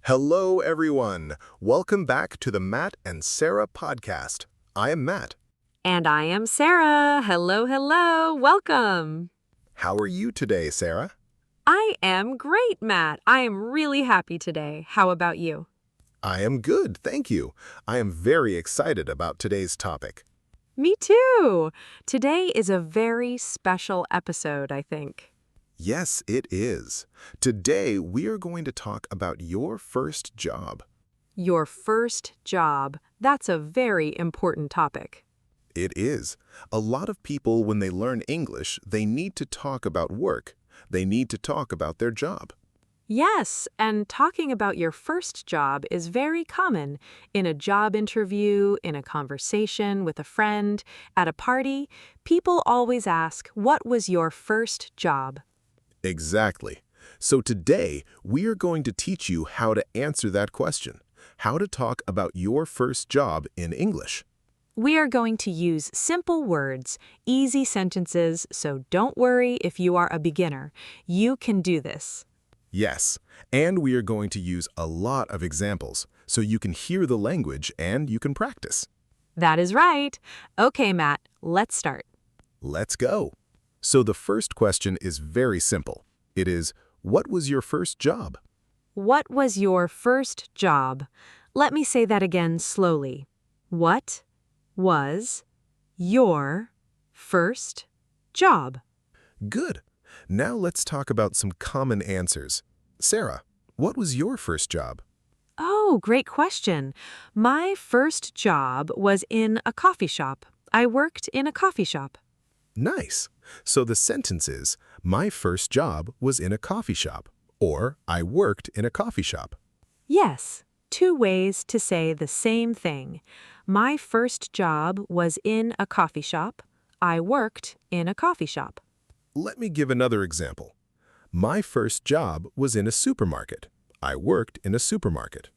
Hello, everyone. Welcome back to the Matt and Sarah podcast. I am Matt. And I am Sarah. Hello, hello. Welcome. How are you today, Sarah? I am great, Matt. I am really happy today. How about you? I am good, thank you. I am very excited about today's topic. Me too. Today is a very special episode, I think. Yes, it is. Today, we are going to talk about your first job. Your first job. That's a very important topic. It is. A lot of people, when they learn English, they need to talk about work. They need to talk about their job. Yes, and talking about your first job is very common. In a job interview, in a conversation with a friend, at a party, people always ask, "What was your first job?" Exactly. So today, we are going to teach you how to answer that question, how to talk about your first job in English. We are going to use simple words, easy sentences, so don't worry if you are a beginner. You can do this. Yes, and we are going to use a lot of examples, so you can hear the language and you can practice. That is right. Okay, Matt, let's start. Let's go. So the first question is very simple. It is, what was your first job? What was your first job? Let me say that again slowly. What was your first job? Good. Now let's talk about some common answers. Sarah, what was your first job? Oh, great question. My first job was in a coffee shop. I worked in a coffee shop. Nice. So the sentence is, my first job was in a coffee shop, or I worked in a coffee shop. Yes, two ways to say the same thing. My first job was in a coffee shop. I worked in a coffee shop. Let me give another example. My first job was in a supermarket. I worked in a supermarket.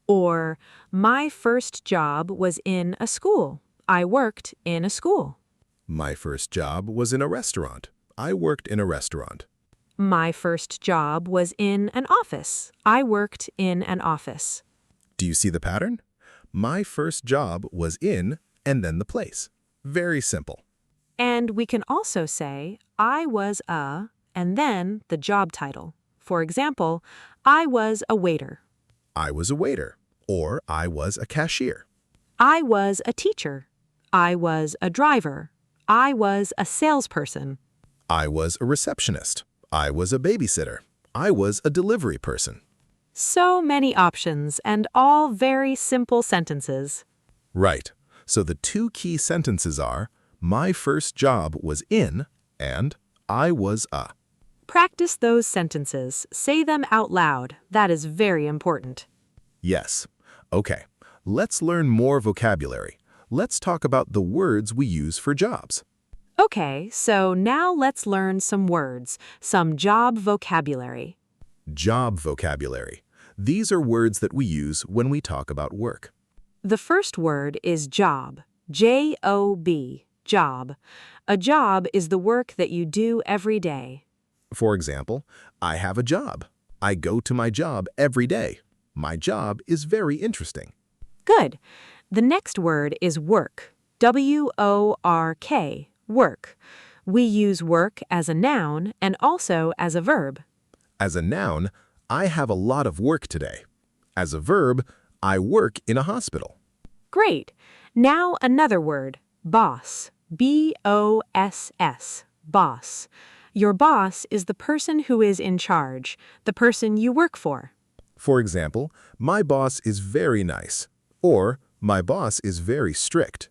Or, my first job was in a school. I worked in a school. My first job was in a restaurant. I worked in a restaurant. My first job was in an office. I worked in an office. Do you see the pattern? My first job was in, and then the place. Very simple. And we can also say, I was a, and then the job title. For example, I was a waiter. I was a waiter, or I was a cashier. I was a teacher. I was a driver. I was a salesperson. I was a receptionist. I was a babysitter. I was a delivery person. So many options, and all very simple sentences. Right. So the two key sentences are, my first job was in, and I was a. Practice those sentences. Say them out loud. That is very important. Yes. Okay. Let's learn more vocabulary. Let's talk about the words we use for jobs. Okay, so now let's learn some words, some job vocabulary. Job vocabulary. These are words that we use when we talk about work. The first word is job. J-O-B, job. A job is the work that you do every day. For example, I have a job. I go to my job every day. My job is very interesting. Good. The next word is work. W-O-R-K, work. We use work as a noun and also as a verb. As a noun, I have a lot of work today. As a verb, I work in a hospital. Great. Now another word, boss. B-O-S-S, boss. Your boss is the person who is in charge, the person you work for. For example, my boss is very nice, or my boss is very strict.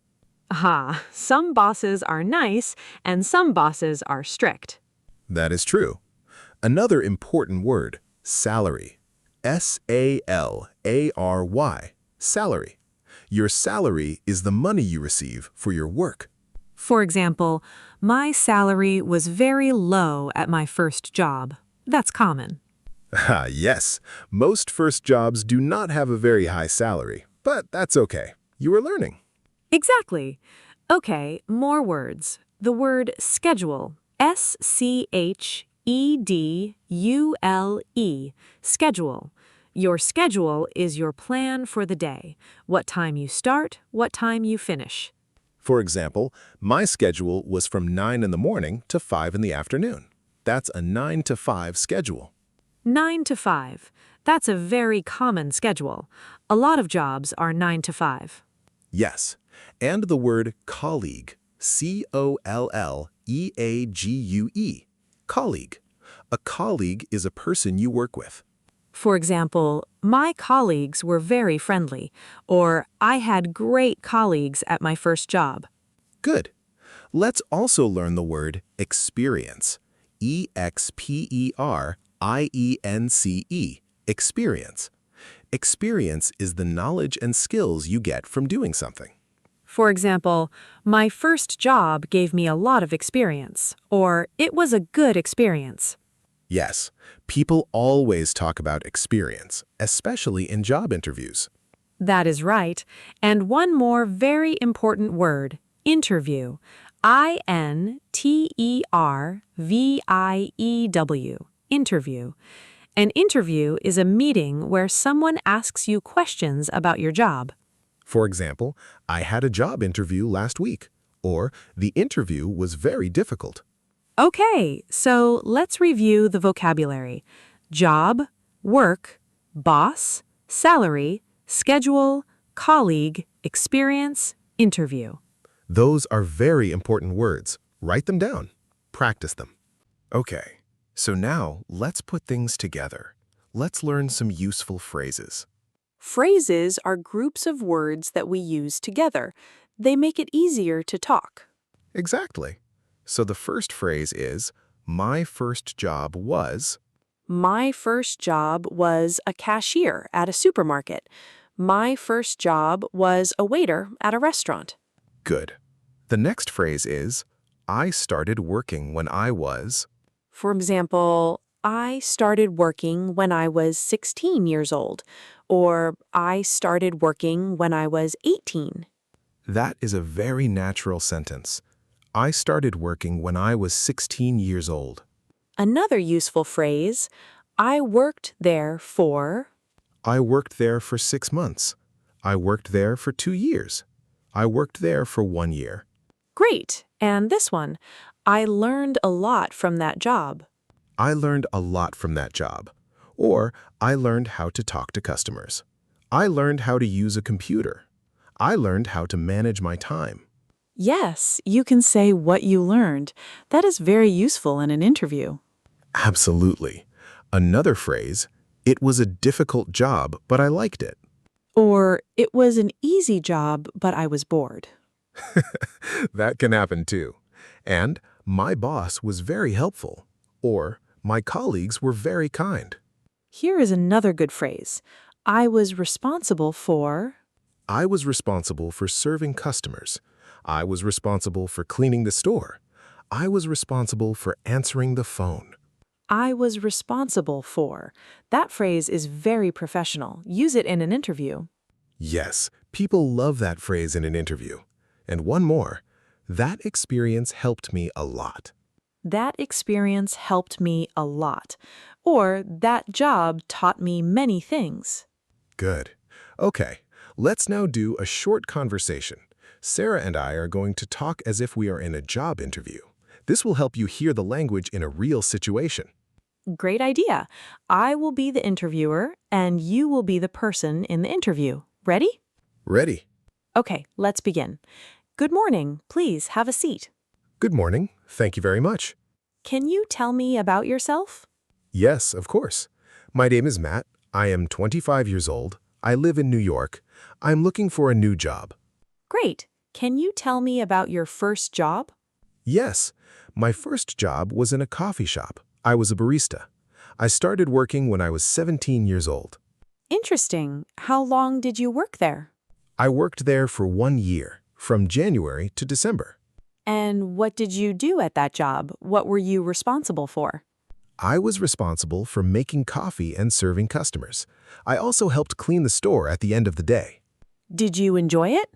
Aha, some bosses are nice and some bosses are strict. That is true. Another important word, salary. S-A-L-A-R-Y, salary. Your salary is the money you receive for your work. For example, my salary was very low at my first job. That's common. Ah, yes, most first jobs do not have a very high salary, but that's okay. You are learning. Exactly. Okay, more words. The word schedule. S-C-H-E-D-U-L-E. Schedule. Your schedule is your plan for the day. What time you start, what time you finish. For example, my schedule was from 9 in the morning to 5 in the afternoon. That's a 9 to 5 schedule. 9 to 5. That's a very common schedule. A lot of jobs are 9 to 5. Yes, and the word colleague, C-O-L-L-E-A-G-U-E, colleague. A colleague is a person you work with. For example, my colleagues were very friendly, or I had great colleagues at my first job. Good. Let's also learn the word experience, E-X-P-E-R-I-E-N-C-E, experience. Experience is the knowledge and skills you get from doing something. For example, my first job gave me a lot of experience, or it was a good experience. Yes, people always talk about experience, especially in job interviews. That is right. And one more very important word, interview. I-N-T-E-R-V-I-E-W, interview. An interview is a meeting where someone asks you questions about your job. For example, I had a job interview last week, or the interview was very difficult. Okay, so let's review the vocabulary. Job, work, boss, salary, schedule, colleague, experience, interview. Those are very important words. Write them down. Practice them. Okay, so now let's put things together. Let's learn some useful phrases. Phrases are groups of words that we use together. They make it easier to talk. Exactly. So the first phrase is, my first job was. My first job was a cashier at a supermarket. My first job was a waiter at a restaurant. Good. The next phrase is, I started working when I was. For example, I started working when I was 16 years old, or I started working when I was 18. That is a very natural sentence. I started working when I was 16 years old. Another useful phrase, I worked there for. I worked there for 6 months. I worked there for 2 years. I worked there for 1 year. Great. And this one, I learned a lot from that job. I learned a lot from that job. Or, I learned how to talk to customers. I learned how to use a computer. I learned how to manage my time. Yes, you can say what you learned. That is very useful in an interview. Absolutely. Another phrase, it was a difficult job, but I liked it. Or, it was an easy job, but I was bored. That can happen too. And, my boss was very helpful. Or, my colleagues were very kind. Here is another good phrase. I was responsible for. I was responsible for serving customers. I was responsible for cleaning the store. I was responsible for answering the phone. I was responsible for. That phrase is very professional. Use it in an interview. Yes, people love that phrase in an interview. And one more, that experience helped me a lot. That experience helped me a lot. Or, that job taught me many things. Good. Okay, let's now do a short conversation. Sarah and I are going to talk as if we are in a job interview. This will help you hear the language in a real situation. Great idea. I will be the interviewer, and you will be the person in the interview. Ready? Ready? Okay, let's begin. Good morning. Please have a seat. Good morning. Thank you very much. Can you tell me about yourself? Yes, of course. My name is Matt. I am 25 years old. I live in New York. I'm looking for a new job. Great. Can you tell me about your first job? Yes, my first job was in a coffee shop. I was a barista. I started working when I was 17 years old. Interesting. How long did you work there? I worked there for 1 year, from January to December. And what did you do at that job? What were you responsible for? I was responsible for making coffee and serving customers. I also helped clean the store at the end of the day. Did you enjoy it?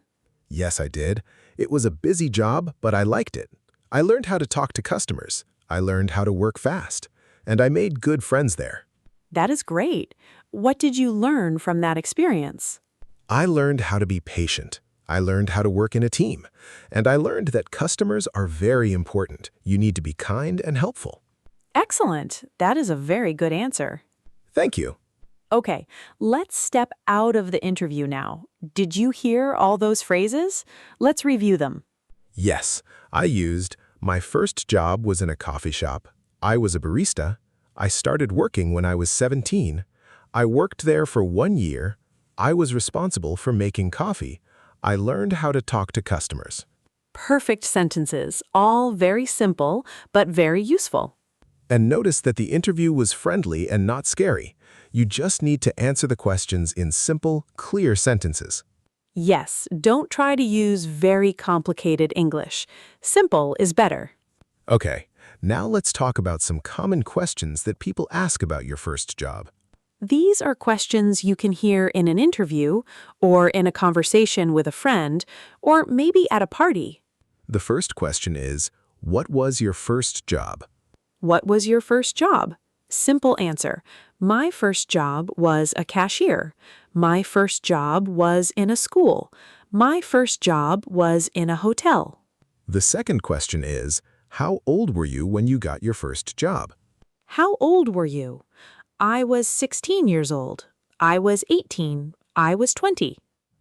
Yes, I did. It was a busy job, but I liked it. I learned how to talk to customers. I learned how to work fast. And I made good friends there. That is great. What did you learn from that experience? I learned how to be patient. I learned how to work in a team. And I learned that customers are very important. You need to be kind and helpful. Excellent. That is a very good answer. Thank you. Okay, let's step out of the interview now. Did you hear all those phrases? Let's review them. Yes, I used, my first job was in a coffee shop. I was a barista. I started working when I was 17. I worked there for 1 year. I was responsible for making coffee. I learned how to talk to customers. Perfect sentences, all very simple, but very useful. And notice that the interview was friendly and not scary. You just need to answer the questions in simple, clear sentences. Yes, don't try to use very complicated English. Simple is better. Okay, now let's talk about some common questions that people ask about your first job. These are questions you can hear in an interview, or in a conversation with a friend, or maybe at a party. The first question is, what was your first job? What was your first job? Simple answer. My first job was a cashier. My first job was in a school. My first job was in a hotel. The second question is, how old were you when you got your first job? How old were you? I was 16 years old. I was 18. I was 20.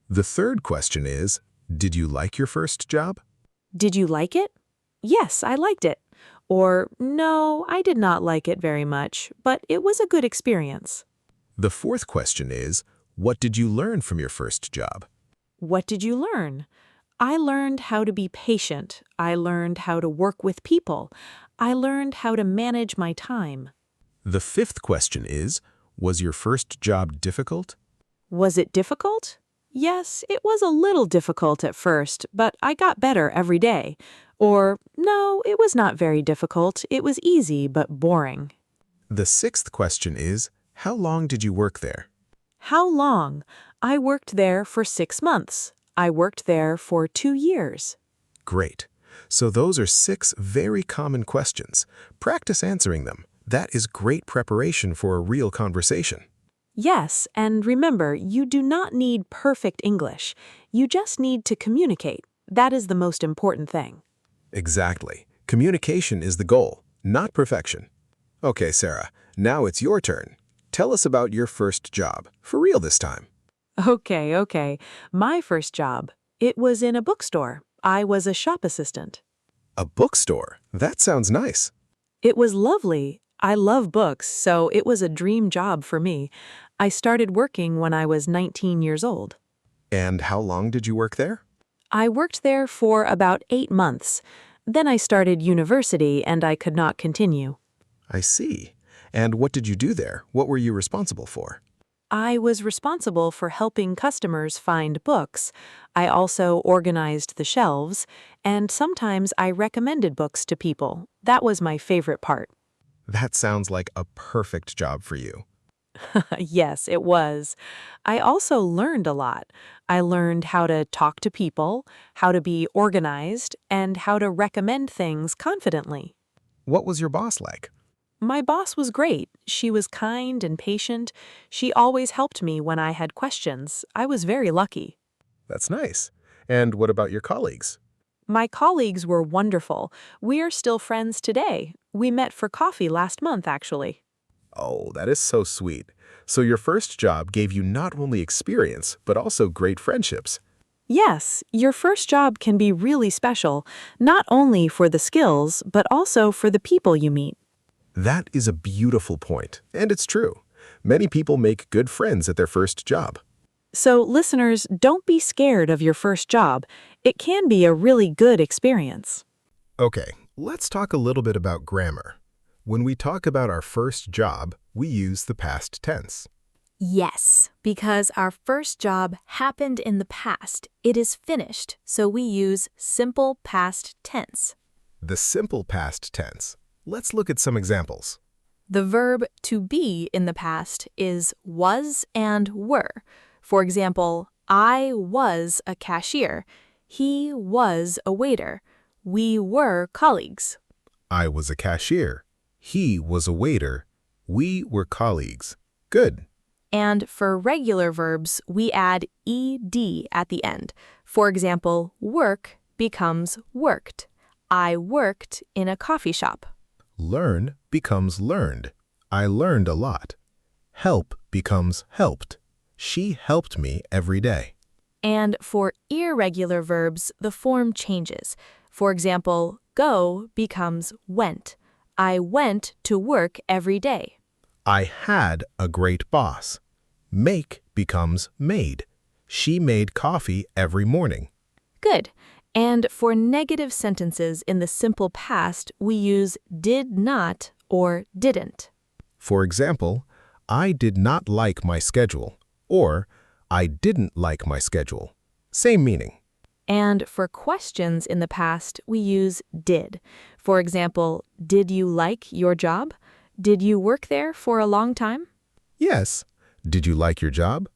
The third question is, did you like your first job? Did you like it? Yes, I liked it. Or, no, I did not like it very much, but it was a good experience. The fourth question is, what did you learn from your first job? What did you learn? I learned how to be patient. I learned how to work with people. I learned how to manage my time. The fifth question is, was your first job difficult? Was it difficult? Yes, it was a little difficult at first, but I got better every day. Or, no, it was not very difficult. It was easy but boring. The sixth question is, how long did you work there? How long? I worked there for 6 months. I worked there for 2 years. Great. So those are 6 very common questions. Practice answering them. That is great preparation for a real conversation. Yes, and remember, you do not need perfect English. You just need to communicate. That is the most important thing. Exactly. Communication is the goal, not perfection. Okay, Sarah, now it's your turn. Tell us about your first job, for real this time. Okay. My first job. It was in a bookstore. I was a shop assistant. A bookstore? That sounds nice. It was lovely. I love books, so it was a dream job for me. I started working when I was 19 years old. And how long did you work there? I worked there for about 8 months. Then I started university and I could not continue. I see. And what did you do there? What were you responsible for? I was responsible for helping customers find books. I also organized the shelves, and sometimes I recommended books to people. That was my favorite part. That sounds like a perfect job for you. Yes, it was. I also learned a lot. I learned how to talk to people, how to be organized, and how to recommend things confidently. What was your boss like? My boss was great. She was kind and patient. She always helped me when I had questions. I was very lucky. That's nice. And what about your colleagues? My colleagues were wonderful. We are still friends today. We met for coffee last month, actually. Oh, that is so sweet. So your first job gave you not only experience, but also great friendships. Yes, your first job can be really special, not only for the skills, but also for the people you meet. That is a beautiful point, and it's true. Many people make good friends at their first job. So, listeners, don't be scared of your first job. It can be a really good experience. Okay, let's talk a little bit about grammar. When we talk about our first job, we use the past tense. Yes, because our first job happened in the past. It is finished, so we use simple past tense. The simple past tense. Let's look at some examples. The verb to be in the past is was and were. For example, I was a cashier. He was a waiter. We were colleagues. I was a cashier. He was a waiter. We were colleagues. Good. And for regular verbs, we add ed at the end. For example, work becomes worked. I worked in a coffee shop. Learn becomes learned. I learned a lot. Help becomes helped. She helped me every day. And for irregular verbs, the form changes. For example, go becomes went. I went to work every day. I had a great boss. Make becomes made. She made coffee every morning. Good. And for negative sentences in the simple past, we use did not or didn't. For example, I did not like my schedule, or I didn't like my schedule. Same meaning. And for questions in the past, we use did. For example, did you like your job? Did you work there for a long time? Yes. Did you like your job?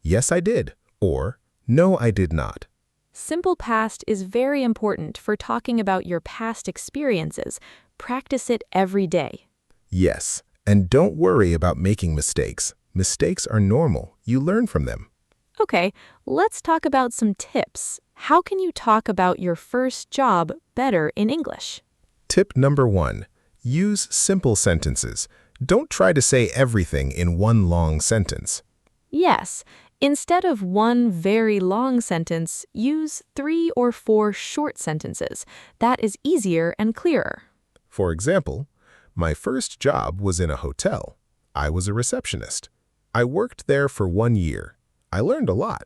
Yes, I did. Or, no, I did not. Simple past is very important for talking about your past experiences. Practice it every day. Yes. And don't worry about making mistakes. Mistakes are normal. You learn from them. Okay, let's talk about some tips. How can you talk about your first job better in English? Tip number 1. Use simple sentences. Don't try to say everything in one long sentence. Yes, instead of one very long sentence, use 3 or 4 short sentences. That is easier and clearer. For example, my first job was in a hotel. I was a receptionist. I worked there for 1 year. I learned a lot.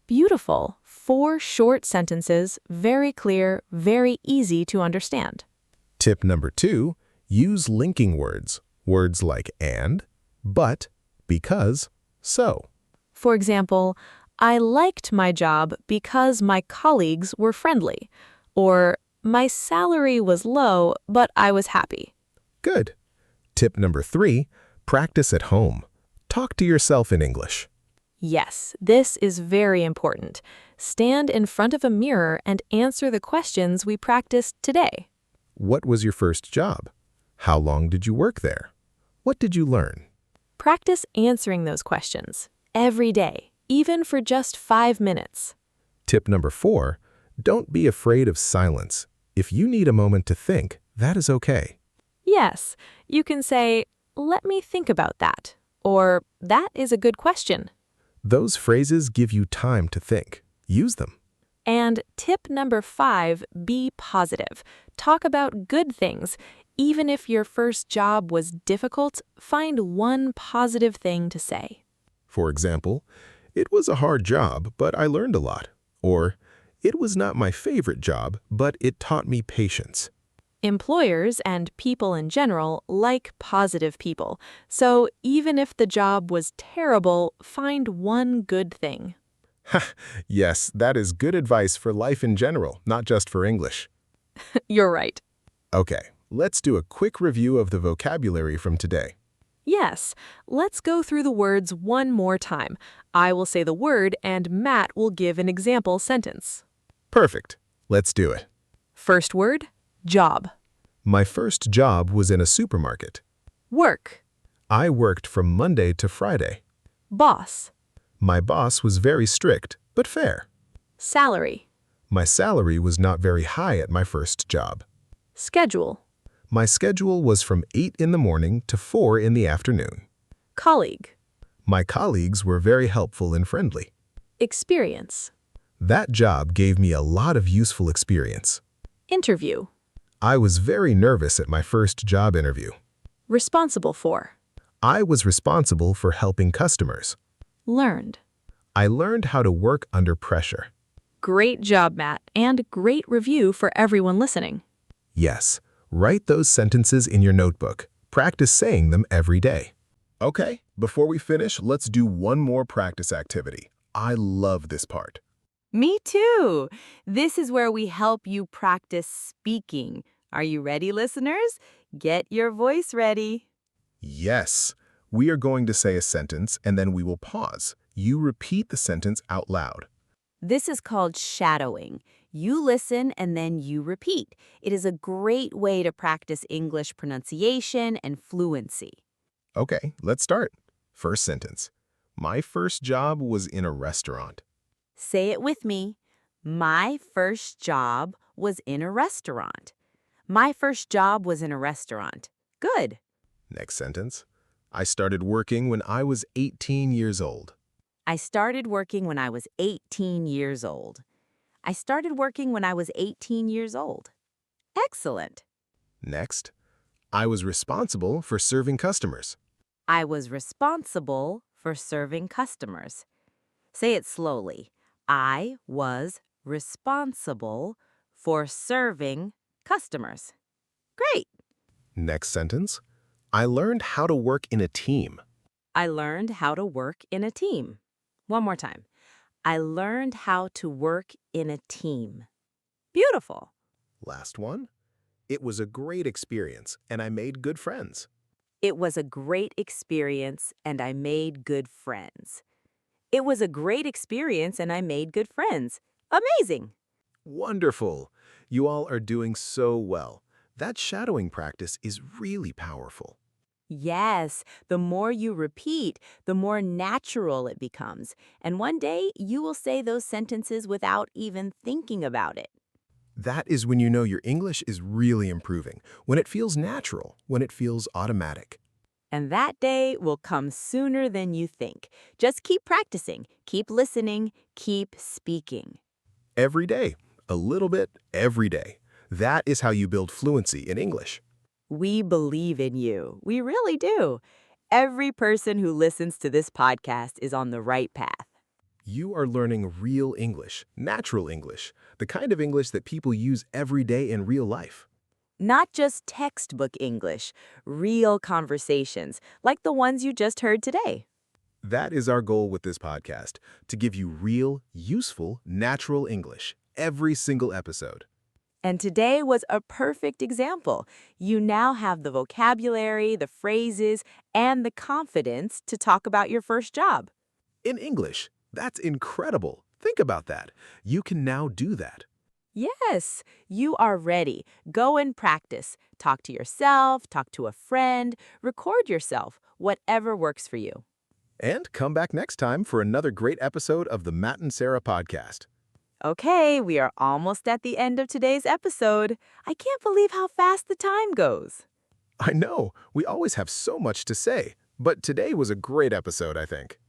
Beautiful. 4 short sentences, very clear, very easy to understand. Tip number 2. Use linking words. Words like and, but, because, so. For example, I liked my job because my colleagues were friendly. Or, my salary was low, but I was happy. Good. Tip number 3. Practice at home. Talk to yourself in English. Yes, this is very important. Stand in front of a mirror and answer the questions we practiced today. What was your first job? How long did you work there? What did you learn? Practice answering those questions every day, even for just 5 minutes. Tip number 4. Don't be afraid of silence. If you need a moment to think, that is okay. Yes, you can say, let me think about that, or that is a good question. Those phrases give you time to think. Use them. And tip number 5, be positive. Talk about good things. Even if your first job was difficult, find one positive thing to say. For example, it was a hard job, but I learned a lot. Or, it was not my favorite job, but it taught me patience. Employers and people in general like positive people. So even if the job was terrible, find one good thing. Yes, that is good advice for life in general, not just for English. You're right. Okay, let's do a quick review of the vocabulary from today. Yes, let's go through the words one more time. I will say the word and Matt will give an example sentence. Perfect. Let's do it. First word, job. My first job was in a supermarket. Work. I worked from Monday to Friday. Boss. My boss was very strict, but fair. Salary. My salary was not very high at my first job. Schedule. My schedule was from 8 in the morning to 4 in the afternoon. Colleague. My colleagues were very helpful and friendly. Experience. That job gave me a lot of useful experience. Interview. I was very nervous at my first job interview. Responsible for. I was responsible for helping customers. Learned. I learned how to work under pressure. Great job, Matt, and great review for everyone listening. Yes, write those sentences in your notebook. Practice saying them every day. Okay, before we finish, let's do one more practice activity. I love this part. Me too. This is where we help you practice speaking. Are you ready, listeners? Get your voice ready. Yes, we are going to say a sentence and then we will pause. You repeat the sentence out loud. This is called shadowing. You listen and then you repeat. It is a great way to practice English pronunciation and fluency. Okay, let's start. First sentence. My first job was in a restaurant. Say it with me. My first job was in a restaurant. My first job was in a restaurant. Good. Next sentence. I started working when I was 18 years old. I started working when I was 18 years old. I started working when I was 18 years old. Excellent. Next. I was responsible for serving customers. I was responsible for serving customers. Say it slowly. I was responsible for serving customers. Great. Next sentence. I learned how to work in a team. I learned how to work in a team. One more time. I learned how to work in a team. Beautiful. Last one. It was a great experience, and I made good friends. It was a great experience and I made good friends. It was a great experience and I made good friends. Amazing. Wonderful. You all are doing so well. That shadowing practice is really powerful. Yes, the more you repeat, the more natural it becomes. And one day you will say those sentences without even thinking about it. That is when you know your English is really improving, when it feels natural, when it feels automatic. And that day will come sooner than you think. Just keep practicing, keep listening, keep speaking. Every day, a little bit every day. That is how you build fluency in English. We believe in you. We really do. Every person who listens to this podcast is on the right path. You are learning real English, natural English, the kind of English that people use every day in real life. Not just textbook English, real conversations, like the ones you just heard today. That is our goal with this podcast, to give you real, useful, natural English every single episode. And today was a perfect example. You now have the vocabulary, the phrases, and the confidence to talk about your first job. In English, that's incredible. Think about that. You can now do that. Yes, you are ready. Go and practice. Talk to yourself, talk to a friend, record yourself, whatever works for you. And come back next time for another great episode of the Matt and Sarah podcast. Okay, we are almost at the end of today's episode. I can't believe how fast the time goes. I know, we always have so much to say, but today was a great episode, I think.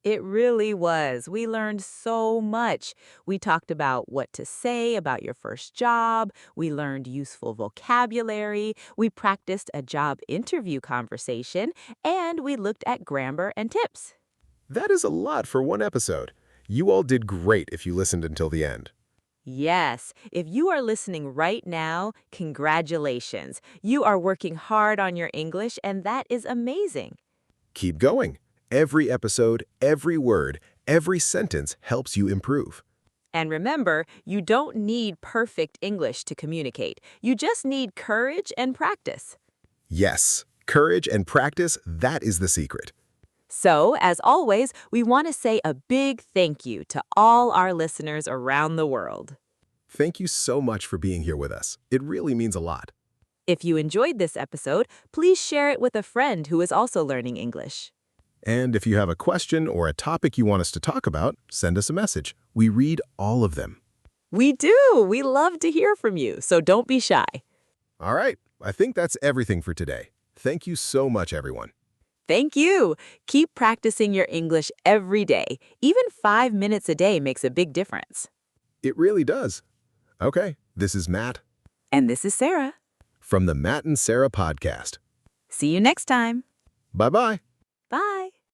It really was. We learned so much. We talked about what to say about your first job. We learned useful vocabulary. We practiced a job interview conversation. And we looked at grammar and tips. That is a lot for one episode. You all did great if you listened until the end. Yes, if you are listening right now, congratulations. You are working hard on your English, and that is amazing. Keep going. Every episode, every word, every sentence helps you improve. And remember, you don't need perfect English to communicate. You just need courage and practice. Yes, courage and practice, that is the secret. So, as always, we want to say a big thank you to all our listeners around the world. Thank you so much for being here with us. It really means a lot. If you enjoyed this episode, please share it with a friend who is also learning English. And if you have a question or a topic you want us to talk about, send us a message. We read all of them. We do. We love to hear from you, so don't be shy. All right, I think that's everything for today. Thank you so much, everyone. Thank you. Keep practicing your English every day. Even 5 minutes a day makes a big difference. It really does. Okay, this is Matt. And this is Sarah. From the Matt and Sarah podcast. See you next time. Bye-bye. Bye.